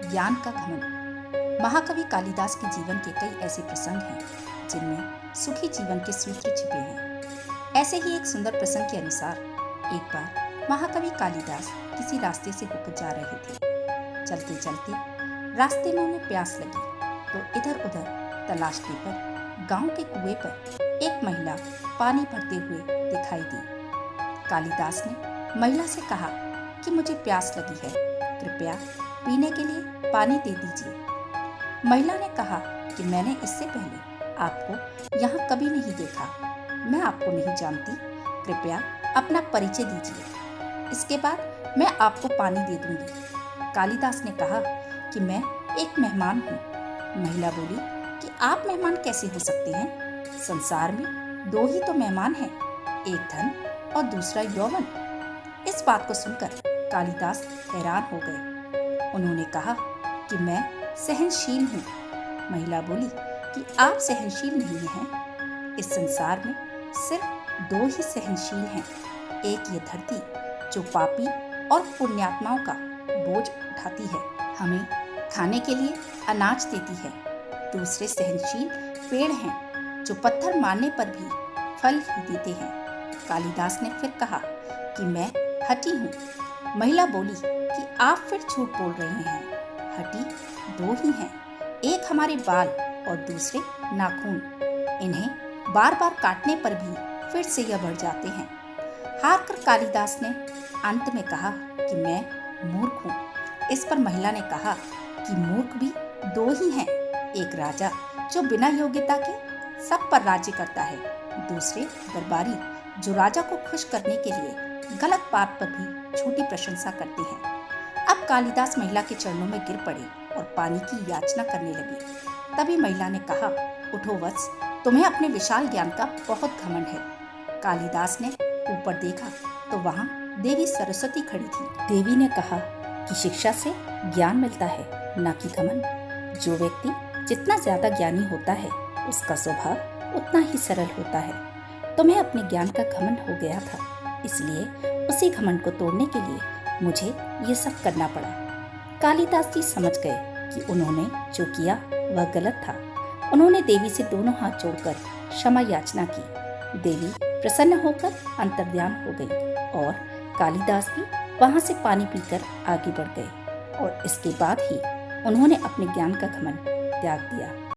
ज्ञान का घमंड। महाकवि कालिदास के जीवन के कई ऐसे प्रसंग हैं जिनमें सुखी जीवन के सूत्र छिपे हैं। ऐसे ही एक सुंदर प्रसंग के अनुसार एक बार महाकवि कालिदास किसी रास्ते से होकर जा रहे थे। चलते चलते रास्ते में उन्हें प्यास लगी तो इधर उधर तलाशने पर गांव के कुएं पर एक महिला पानी भरते हुए दिखाई दी। कालिदास ने महिला से कहा कि मुझे प्यास लगी है, कृपया पीने के लिए पानी दे दीजिए। महिला ने कहा कि मैंने इससे पहले आपको यहाँ कभी नहीं देखा, मैं आपको नहीं जानती, कृपया अपना परिचय दीजिए, इसके बाद मैं आपको पानी दे दूंगी। कालिदास ने कहा कि मैं एक मेहमान हूँ। महिला बोली कि आप मेहमान कैसे हो सकते हैं? संसार में दो ही तो मेहमान हैं, एक धन और दूसरा यौवन। इस बात को सुनकर कालिदास हैरान हो गए। उन्होंने कहा कि मैं सहनशील हूँ। महिला बोली कि आप सहनशील नहीं हैं। इस संसार में सिर्फ दो ही सहनशील हैं, एक ये धरती जो पापी और पुण्यात्माओं का बोझ उठाती है, हमें खाने के लिए अनाज देती है। दूसरे सहनशील पेड़ हैं जो पत्थर मारने पर भी फल ही देते हैं। कालिदास ने फिर कहा कि मैं हठी हूँ। महिला बोली कि आप फिर झूठ बोल रहे हैं, हठी दो ही हैं, एक हमारे बाल और दूसरे नाखून। इन्हें बार बार काटने पर भी फिर से यह बढ़ जाते हैं। हार कर कालिदास ने अंत में कहा कि मैं मूर्ख हूँ। इस पर महिला ने कहा कि मूर्ख भी दो ही हैं, एक राजा जो बिना योग्यता के सब पर राज्य करता है, दूसरे दरबारी जो राजा को खुश करने के लिए गलत बात पर भी झूठी प्रशंसा करते हैं। अब कालिदास महिला के चरणों में गिर पड़े और पानी की याचना करने लगे। तभी महिला ने कहा, उठो वत्स, तुम्हें अपने विशाल ज्ञान का बहुत घमंड है। कालिदास ने ऊपर देखा तो वहाँ देवी सरस्वती खड़ी थी। देवी ने कहा कि शिक्षा से ज्ञान मिलता है, न कि घमंड। जो व्यक्ति जितना ज्यादा ज्ञानी होता है उसका स्वभाव उतना ही सरल होता है। तुम्हें अपने ज्ञान का घमंड हो गया था, इसलिए उसी घमंड को तोड़ने के लिए मुझे ये सब करना पड़ा। कालिदास जी समझ गए कि उन्होंने जो किया वह गलत था। उन्होंने देवी से दोनों हाथ जोड़कर क्षमा याचना की। देवी प्रसन्न होकर अंतर्ध्यान हो गई और कालिदास भी वहां से पानी पीकर आगे बढ़ गए और इसके बाद ही उन्होंने अपने ज्ञान का घमंड त्याग दिया।